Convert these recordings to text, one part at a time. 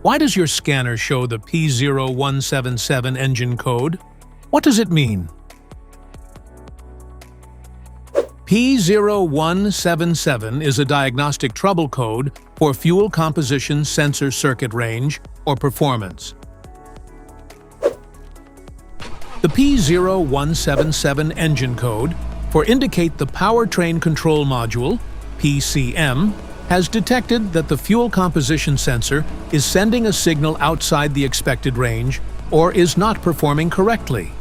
Why does your scanner show the P0177 engine code? What does it mean? P0177 is a diagnostic trouble code for fuel composition sensor circuit range or performance. The P0177 engine code for indicate the powertrain control module, PCM, has detected that the fuel composition sensor is sending a signal outside the expected range or is not performing correctly.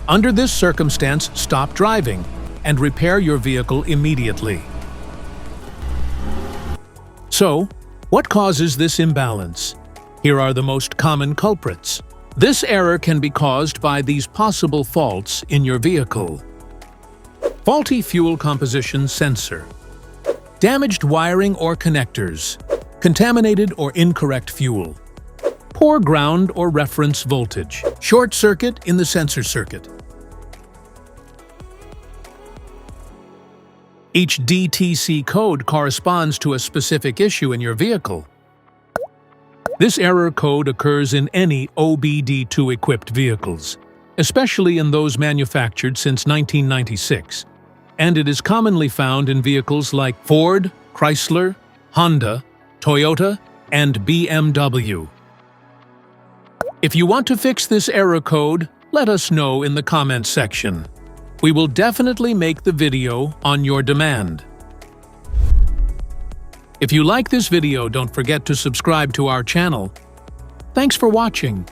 Under this circumstance, stop driving and repair your vehicle immediately. So, what causes this imbalance? Here are the most common culprits. This error can be caused by these possible faults in your vehicle. Faulty fuel composition sensor. Damaged wiring or connectors. Contaminated or incorrect fuel. Poor ground or reference voltage. Short circuit in the sensor circuit. Each DTC code corresponds to a specific issue in your vehicle. This error code occurs in any OBD2-equipped vehicles, especially in those manufactured since 1996, and it is commonly found in vehicles like Ford, Chrysler, Honda, Toyota, and BMW. If you want to fix this error code, let us know in the comments section. We will definitely make the video on your demand. If you like this video, don't forget to subscribe to our channel. Thanks for watching.